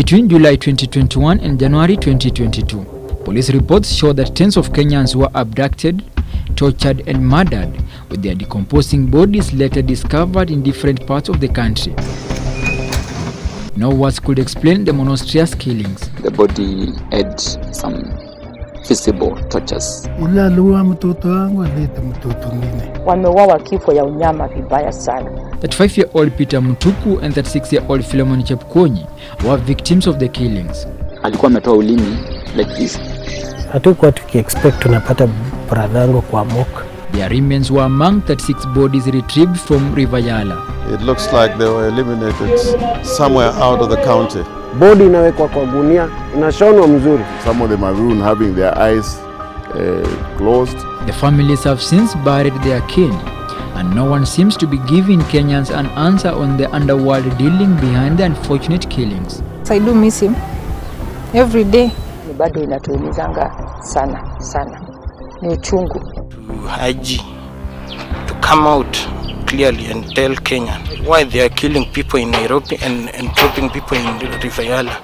Between July 2021 and January 2022, police reports show that tens of Kenyans were abducted, tortured and murdered, with their decomposing bodies later discovered in different parts of the country. No words could explain the monstrous killings. The body had some visible tortures. Wameuawa kifo ya unyama vibaya sana. That 5-year-old Peter Mutuku and that 6-year-old Philemon Chepkonyi were victims of the killings. Alikuwa ametoa ulimi like this. Hatukuwa tukiexpect tunapata bradhango kwa moka. Their remains were among 36 bodies retrieved from River Yala. It looks like they were eliminated somewhere out of the county. Body inawekwa kwa gunia, inashonwa mzuri. Some of them are ruined, having their eyes closed. The families have since buried their kin, and no one seems to be giving Kenyans an answer on the underworld dealing behind the unfortunate killings. I do miss him every day. Bado inatuumizanga sana. Ni uchungu. To Haji to come out clearly and tell Kenyans why they are killing people in Nairobi and dropping people in River Yala.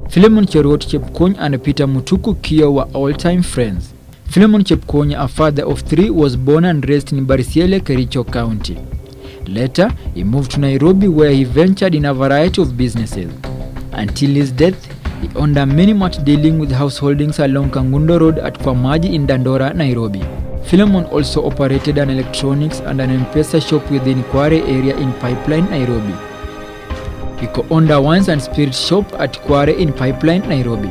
Philemon Chepkonyi and Peter Mutuku Kio were all-time friends. Philemon Chepkonyi, a father of 3, was born and raised in Barisiele, Kericho County. Later, he moved to Nairobi where he ventured in a variety of businesses. Until his death, he owned a mini-mart dealing with householdings along Kangundo Road at Kwamaji in Dandora, Nairobi. Philemon also operated an electronics and an M-Pesa shop within Kware area in Pipeline, Nairobi. He co-owned a wines and spirits shop at Kware in Pipeline, Nairobi.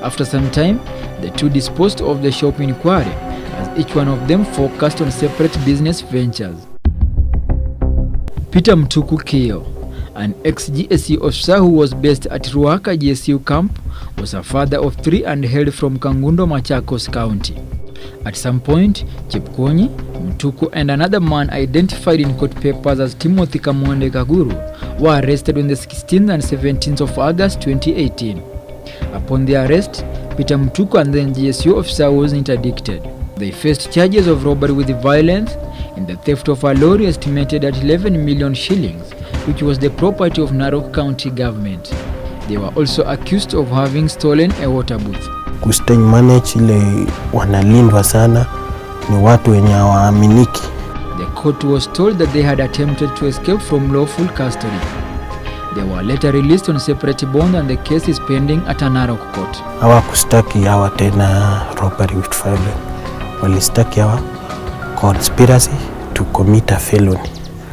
After some time, the two disposed of the shop in Kware, as each one of them focused on separate business ventures. Peter Mutuku Kio, an ex-GSU officer who was based at Ruaka GSU camp, was a father of 3 and hailed from Kangundo, Machakos County. At some point, Chepkonyi, Mutuku and another man identified in court papers as Timothy Kamonde Kaguru were arrested on the 16th and 17th of August 2018. Upon their arrest, Peter Mutuku and the GSU officer was interdicted. They faced charges of robbery with violence and the theft of a lorry estimated at 11 million shillings, which was the property of Narok County government. They were also accused of having stolen a water booth. Kustain manage ile wanalindwa sana, ni watu wenye hawaaminiki. The court was told that they had attempted to escape from lawful custody. They were later released on separate bond and the case is pending at a Narok court. Hawakustaki hawa tena robbery with violence. Walistaki hawa conspiracy to commit a felony.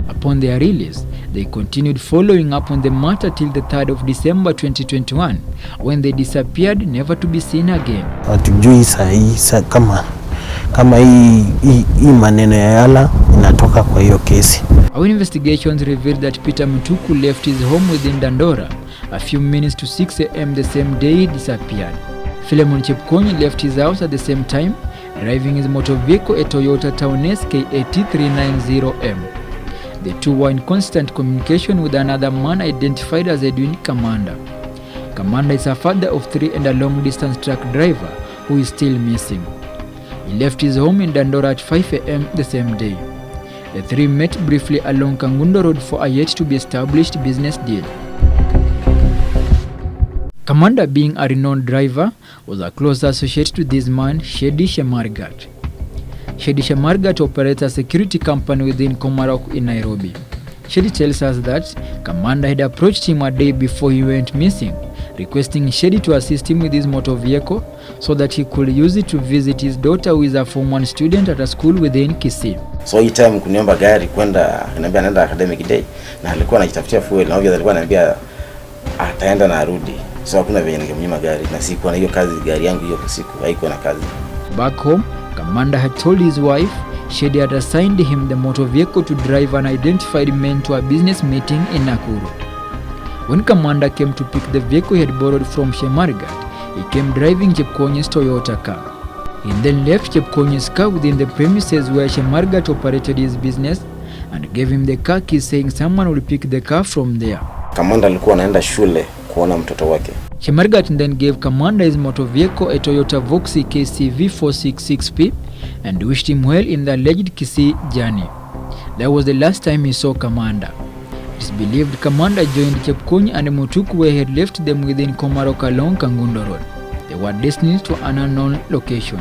Upon their release, they continued following up on the matter till the 3rd of December 2021, when they disappeared, never to be seen again. Hatujui saa kama hii maneno ya Yala inatoka kwa hiyo kesi. Our investigations revealed that Peter Mutuku left his home within Dandora a few minutes to 6 a.m. the same day he disappeared. Philemon Chepkonyi left his house at the same time, driving his motor vehicle, a Toyota Townes KAT390M. The two were in constant communication with another man identified as Edwin Kamanda. Kamanda is a father of 3 and a long-distance truck driver who is still missing. He left his home in Dandora at 5 a.m. the same day. The 3 met briefly along Kangundo Road for a yet-to-be-established business deal. Kamanda, being a renowned driver, was a close associate to this man, Shedi Shemargat. Shedi Shemargat operates a security company within Komarok in Nairobi. Shedi tells us that Kamanda had approached him a day before he went missing, requesting Shedi to assist him with his motor vehicle so that he could use it to visit his daughter who is a Form 1 student at a school within Kisii. So hii time kuniomba gari kwenda, ananiambia anaenda academic day na alikuwa anajitafutia fuel na obviously alikuwa ananiambia ataenda na arudi. So hakuna vile ningemnyima gari na sikuwa na hiyo kazi, gari yangu hiyo siku haikuwa na kazi. Back home, Kamanda had told his wife Shedi had assigned him the motor vehicle to drive an identified man to a business meeting in Nakuru. When Kamanda came to pick the vehicle he had borrowed from Shemargat, he came driving Chepkonyi's Toyota car. He then left Chepkonyi's car within the premises where Shemargat operated his business and gave him the car key, saying someone will pick the car from there. Kamanda alikuwa anaenda shule kuona mtoto wake. Chemargat then gave Commander his motor vehicle, a Toyota Voxy KCV 466P, and wished him well in the alleged Kisii journey. That was the last time he saw Commander. It is believed Commander joined Chepkuony and Mutuku where he had left them within Komarok along Kangundo Road. They were destined to an unknown location.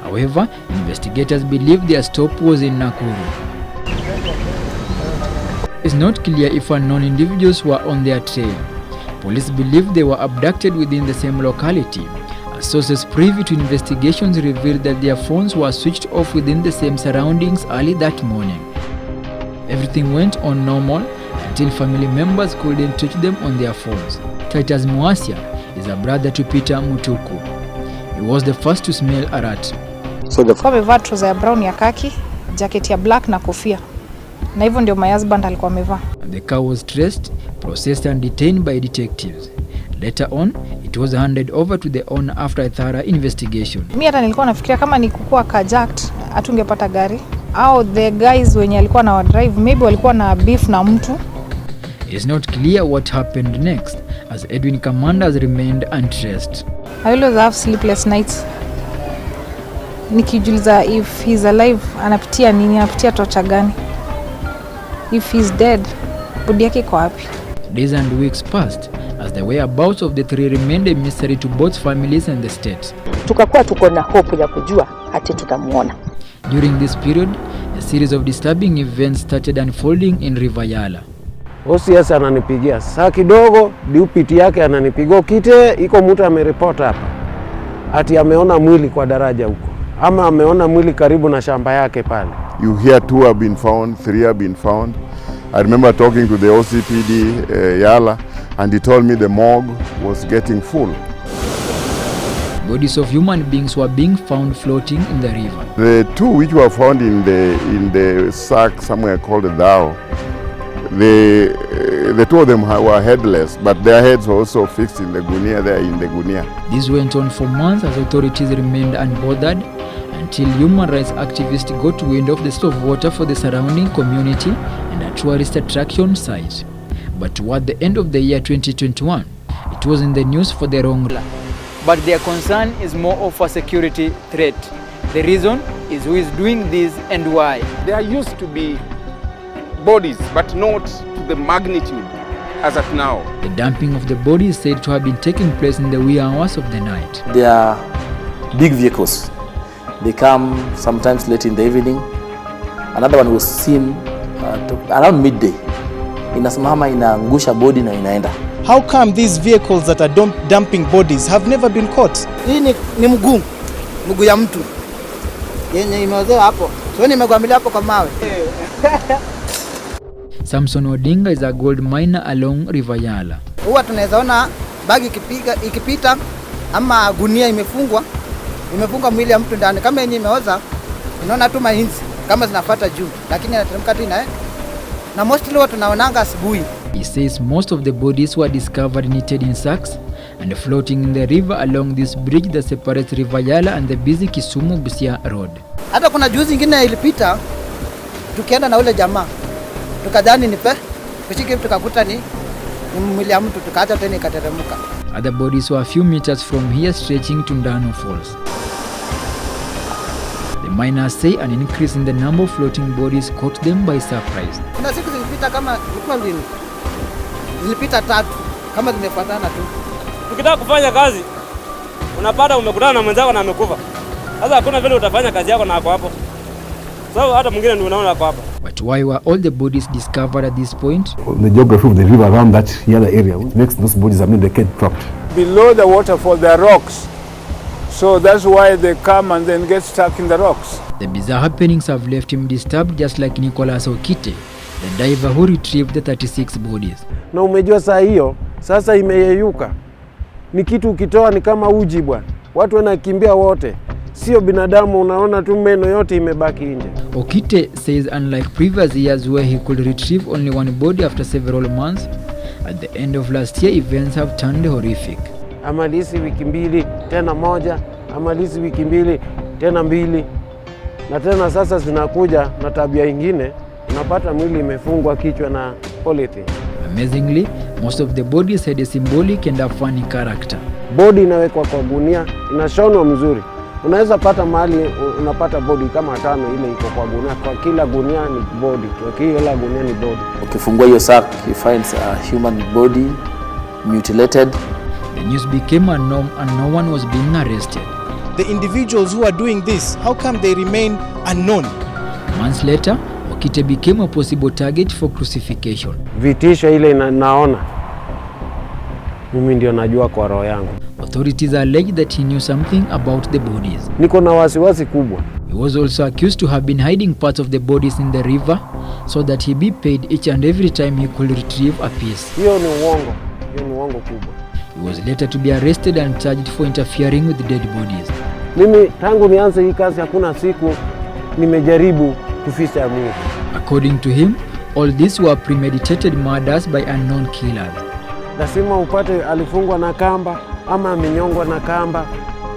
However, investigators believe their stop was in Nakuru. It is not clear if unknown individuals were on their trail. Police believe they were abducted within the same locality. As sources privy to investigations revealed that their phones were switched off within the same surroundings early that morning. Everything went on normal until family members couldn't touch them on their phones. Titus Muasia is a brother to Peter Mutuku. He was the first to smell a rat. So amevaa trouser ya brown ya kaki, jacket ya black na kofia. Na hivyo ndio my husband alikuwa amevaa. The car was traced, processed and detained by detectives. Later on, it was handed over to the owner after a thorough investigation. Mimi hata nilikuwa nafikiria kama ni kukua carjacked, hatungepata gari. Au the guys wenye alikuwa na drive, maybe walikuwa na beef na mtu. It's not clear what happened next, as Edwin Commander has remained untraced. I always have sleepless nights. Nikijuliza if he's alive, anapitia nini, anapitia torture gani? If he's dead, body yake iko wapi? Days and weeks passed as the whereabouts of the three remained a mystery to both families and the state. Tukakuwa tuko na hope ya kujua hati tutamuona. During this period, a series of disturbing events started unfolding in River Yala. OCS ananipigia saa kidogo, DPT yake ananipigia kite, iko mtu ameriport hapa ati ameona mwili kwa daraja huko, ama ameona mwili karibu na shamba yake pale. You hear 2 have been found, 3 have been found. I remember talking to the OCPD Yala, and he told me the morgue was getting full. Bodies of human beings were being found floating in the river. The 2 which were found in the sack somewhere called Dao, the 2 of them were headless, but their heads were also fixed in the gunia there in the gunia. This went on for months as authorities remained unbothered until human rights activists got wind of the state of water for the surrounding community and a tourist attraction site. But toward the end of the year 2021, it was in the news for the wrong. But their concern is more of a security threat. The reason is who is doing this and why. There used to be bodies, but not to the magnitude as at now. The dumping of the body is said to have been taking place in the wee hours of the night. They are big vehicles. They come sometimes late in the evening. Another one was seen around midday. Inasimama inaangusha body na inaenda. How come these vehicles that are dumping bodies have never been caught? Hii ni mguu ya mtu yenye imeozewa hapo. Sio nimegwamilia hapo kwa mawe. Samson Odinga is a gold miner along River Yala. Huwa tunaweza ona bagi ikipita ama gunia imefungwa mwili ya mtu ndani, kama yenye imeoza unaona tu mahinzi kama zinafuata juu, lakini inateremka tu na mostly watu tunaonanga asubuhi. He says most of the bodies were discovered knitted in sacks and floating in the river along this bridge that separates River Yala and the busy Kisumu-Busia road. Hata kuna juzi ingine ilipita tukienda na ule jamaa tukadhani ni kushiki tukakuta ni mwili ya mtu, tukaacha tena ikateremka. Other bodies were a few meters from here stretching to Ndano Falls. The miners say an increase in the number of floating bodies caught them by surprise. Kuna siku zilipita kama ilikuwa lini? Zilipita 3 kama zimefuatana tu. Ukitaka kufanya kazi unapata umekutana na mwenzako na amekufa. Sasa hakuna vile utafanya kazi yako na hapo hapo. So hata mwingine ndio unaona hapo hapo. But why were all the bodies discovered at this point? The geography of the river around that area makes those bodies, they get trapped. Below the waterfall there are rocks. So that's why they come and then get stuck in the rocks. The bizarre happenings have left him disturbed, just like Nicholas Okite, the diver who retrieved the 36 bodies. Na umejua saa hiyo sasa imeyeyuka. Ni kitu ukitoa ni kama uji bwana. Watu wanakimbia wote. Sio binadamu, unaona tu meno yote imebaki nje. Okite says unlike previous years where he could retrieve only one body after several months, at the end of last year events have turned horrific. Amalisi wiki 2 tena 1, amalisi wiki 2 tena 2, na tena sasa zinakuja na tabia ingine, unapata mwili imefungwa kichwa na polythene. Amazingly, Most of the bodies had a symbolic and a funny character. Body inawekwa kwa gunia, inashonwa mzuri. Unaweza pata mahali unapata body kama 5 ile iko kwa gunia. Kwa kila gunia ni body. Kwa kila gunia ni body. Ukifungua hiyo sack, you find a human body mutilated. The news became a norm and no one was being arrested. The individuals who are doing this, how come they remain unknown? Months later, Okite became a possible target for crucifixion. Vitisho ile naona. Mimi ndio najua kwa roho yangu. Authorities allege that he knew something about the bodies. Niko na wasiwasi kubwa. He was also accused to have been hiding parts of the bodies in the river so that he be paid each and every time he could retrieve a piece. Hiyo ni uongo. Hiyo ni uongo kubwa. He was later to be arrested and charged for interfering with the dead bodies. Mimi tangu nianze hii kazi hakuna siku nimejaribu kuficha mwili. According to him, all these were premeditated murders by unknown killers. Lazima upate alifungwa na kamba ama amenyongwa na kamba.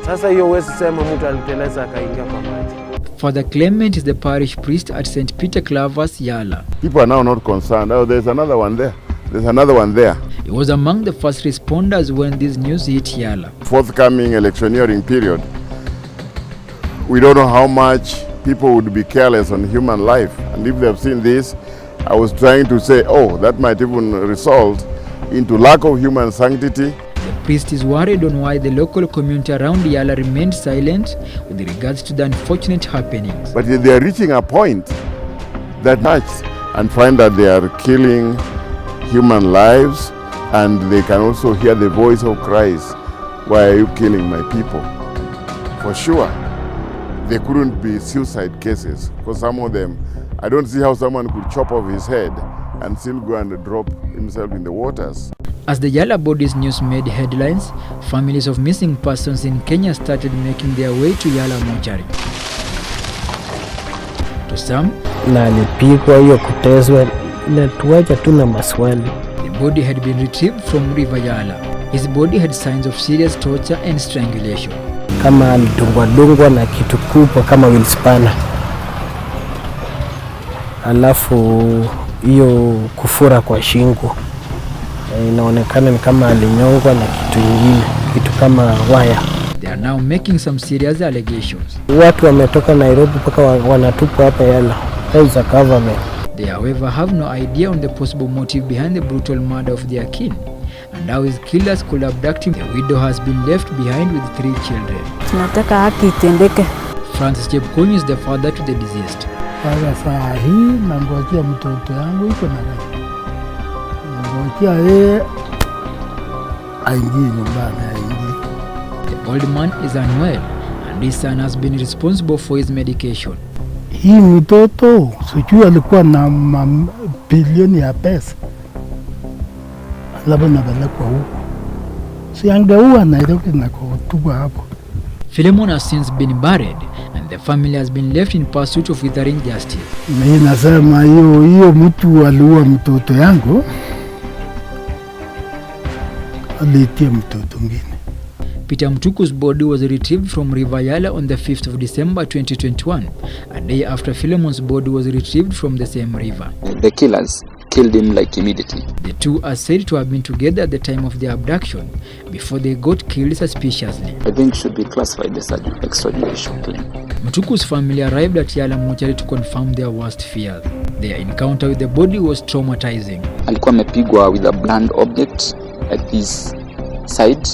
Sasa hiyo huwezi sema mtu aliteleza akaingia kwa maji. Father Clement is the parish priest at St. Peter Clavers, Yala. People are now not concerned. Oh, there's another one there. There's another one there. He was among the first responders when this news hit Yala. Forthcoming electioneering period, we don't know how much people would be careless on human life. And if they've seen this, I was trying to say, oh, that might even result into lack of human sanctity. The priest is worried on why the local community around Yala remained silent with regards to the unfortunate happenings. But they are reaching a point that much and find that they are killing human lives, and they can also hear the voice of Christ. Why are you killing my people? For sure, there couldn't be suicide cases, because some of them, I don't see how someone could chop off his head and still go and drop himself in the waters. As the Yala bodies news made headlines, families of missing persons in Kenya started making their way to Yala mortuary. To some, na alipigwa hiyo kutezwa na tuacha tu na maswali. The body had been retrieved from River Yala. His body had signs of serious torture and strangulation. Kama alidungwa na kitu kubwa kama wilspana. Alafu hiyo kufura kwa shingo inaonekana ni kama alinyongwa na kitu kingine, kitu kama waya. They are now making some serious allegations. Watu wametoka Nairobi mpaka wanatupwa hapa Yala. As a government. They however have no idea on the possible motive behind the brutal murder of their kin and how his killers could abduct him. The widow has been left behind with 3 children. Tunataka haki itendeke. Francis Chepkony is the father to the deceased. Kwa saa hii nangojea mtoto yangu iko na gani. Nangojea yeye aingie nyumbani aingie. The old man is unwell and his son has been responsible for his medication. Hii mtoto sijui alikuwa na bilioni ya pesa. Labda napelekwa huko. Si angeua Nairobi na kutupwa hapo. Philemon has since been buried and the family has been left in pursuit of withering justice. Mimi nasema hiyo mtu aliua mtoto yangu. Alitia mtoto mwingine. Peter Mtuku's body was retrieved from River Yala on the 5th of December 2021, a day after Philemon's body was retrieved from the same river. The killers killed him like immediately. The two are said to have been together at the time of their abduction, before they got killed suspiciously. I think should be classified as an extrajudicial killing. Mtuku's family arrived at Yala mortuary to confirm their worst fears. Their encounter with the body was traumatizing. Alikuwa amepigwa with a blunt object at his side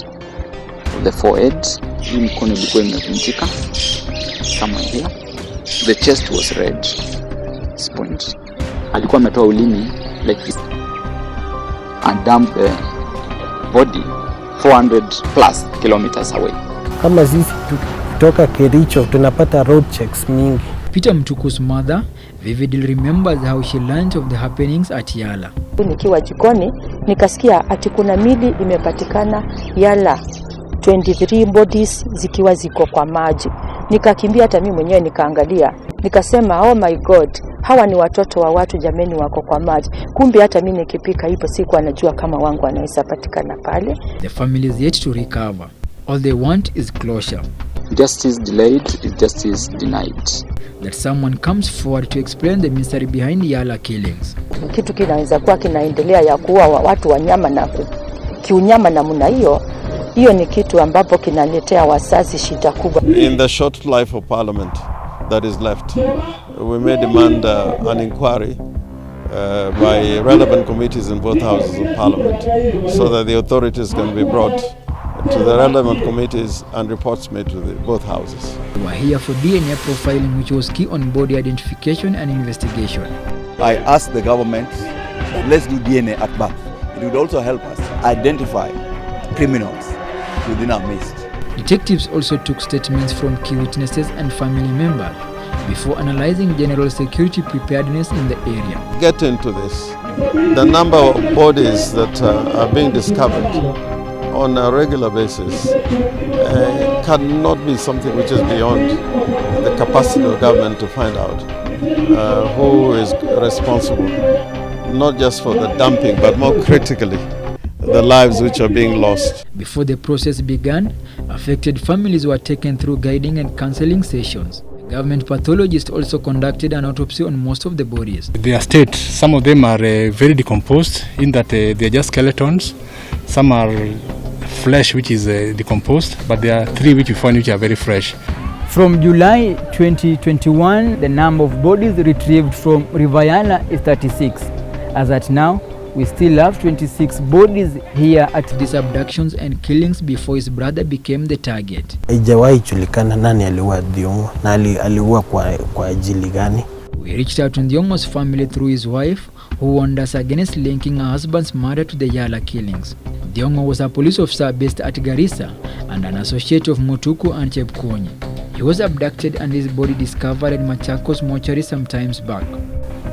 of the forehead. Hii mkono ilikuwa imevunjika somewhere here. The chest was red. This point. Alikuwa ametoa ulimi like this and dumped the body 400 plus kilometers away. Kama sisi kutoka Kericho tunapata road checks mingi. Peter Mtuku's mother vividly remembers how she learned of the happenings at Yala. Nikiwa jikoni nikasikia ati kuna mili imepatikana Yala, 23 bodies zikiwa ziko kwa maji. Nikakimbia hata mimi mwenyewe nikaangalia. Nikasema oh my god, hawa ni watoto wa watu jameni wako kwa maji. Kumbe hata mimi nikipika hivyo siku anajua kama wangu anaweza patikana pale. The family is yet to recover. All they want is closure. Justice delayed is justice denied. That someone comes forward to explain the mystery behind Yala killings. Kitu kinaweza kuwa kinaendelea ya kuua watu wanyama na kiunyama namna hiyo, hiyo ni kitu ambapo kinaletea wasasi shida kubwa. In the short life of Parliament that is left, we may demand an inquiry by relevant committees in both houses of Parliament so that the authorities can be brought to the relevant committees and reports made to both houses. We are here for DNA profiling, which was key on body identification and investigation. I asked the government, let's do DNA at birth. It would also help us identify criminals within our midst. Detectives also took statements from key witnesses and family members before analyzing general security preparedness in the area. Get into this. The number of bodies that are being discovered on a regular basis cannot be something which is beyond the capacity of government to find out who is responsible, not just for the dumping, but more critically, the lives which are being lost. Before the process began, affected families were taken through guiding and counseling sessions. The government pathologist also conducted an autopsy on most of the bodies. Their state, some of them are very decomposed in that they're just skeletons. Some are flesh which is decomposed, but there are 3 which we find which are very fresh. From July 2021, the number of bodies retrieved from River Yala is 36. As at now, we still have 26 bodies here at these abductions and killings before his brother became the target. Haijawahi julikana nani aliua Thiong'o na aliua kwa ajili gani. We reached out to Thiong'o's family through his wife, who warned us against linking her husband's murder to the Yala killings. Thiong'o was a police officer based at Garissa and an associate of Mutuku and Chepkonyi. He was abducted and his body discovered at Machakos mortuary some times back.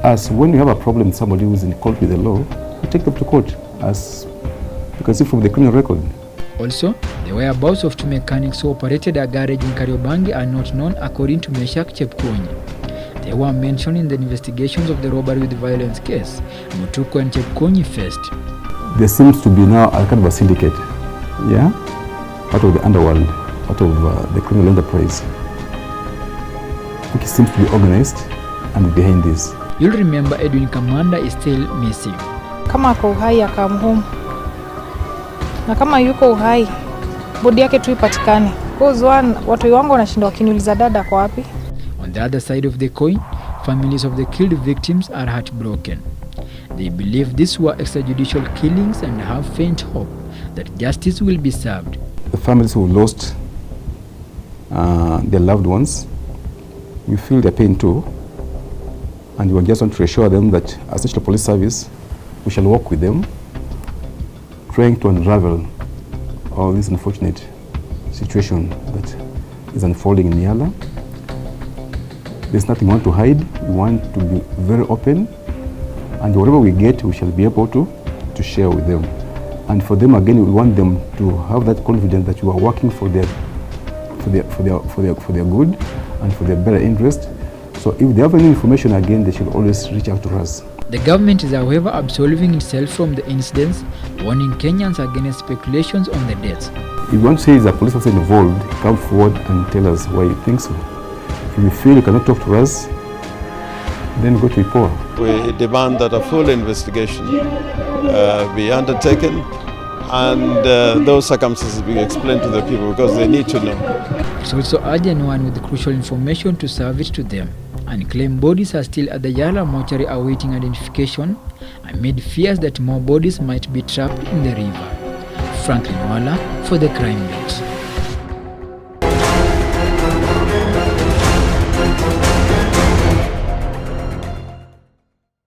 As when you have a problem with somebody who is in court with the law, you take them to court, as you can see from the criminal record. Also, the whereabouts of 2 mechanics who operated a garage in Kariobangi are not known, according to Meshak Chepkonyi. They were mentioned in the investigations of the robbery with violence case Mutuku and Chepkonyi faced. There seems to be now a kind of a syndicate, yeah, part of the underworld, part of the criminal enterprise, which seems to be organized and behind this. You'll remember Edwin Kamanda is still missing. Kama ako uhai akamhome, na kama yuko uhai bodi yake tu ipatikane. Cause watu wangu wanashinda wakiniuliza dada kwa wapi. On the other side of the coin, families of the killed victims are heartbroken. They believe these were extrajudicial killings and have faint hope that justice will be served. The families who lost their loved ones, we feel their pain too, and we just want to reassure them that as National Police Service, we shall work with them, trying to unravel all this unfortunate situation that is unfolding in Yala. There's nothing we want to hide. We want to be very open, and whatever we get, we shall be able to share with them. And for them, again, we want them to have that confidence that we are working for their good and for their better interest. So if they have any information, again, they should always reach out to us. The government is, however, absolving itself from the incidents, warning Kenyans against speculations on the deaths. If you want to say is a police officer involved, come forward and tell us why you think so. If you feel you cannot talk to us, then go to IPOA. We demand that a full investigation be undertaken and those circumstances be explained to the people because they need to know. It's also urged anyone with crucial information to serve it to them. Unclaimed bodies are still at the Yala mortuary awaiting identification amid fears that more bodies might be trapped in the river. Franklin Wala for the Crime Beat.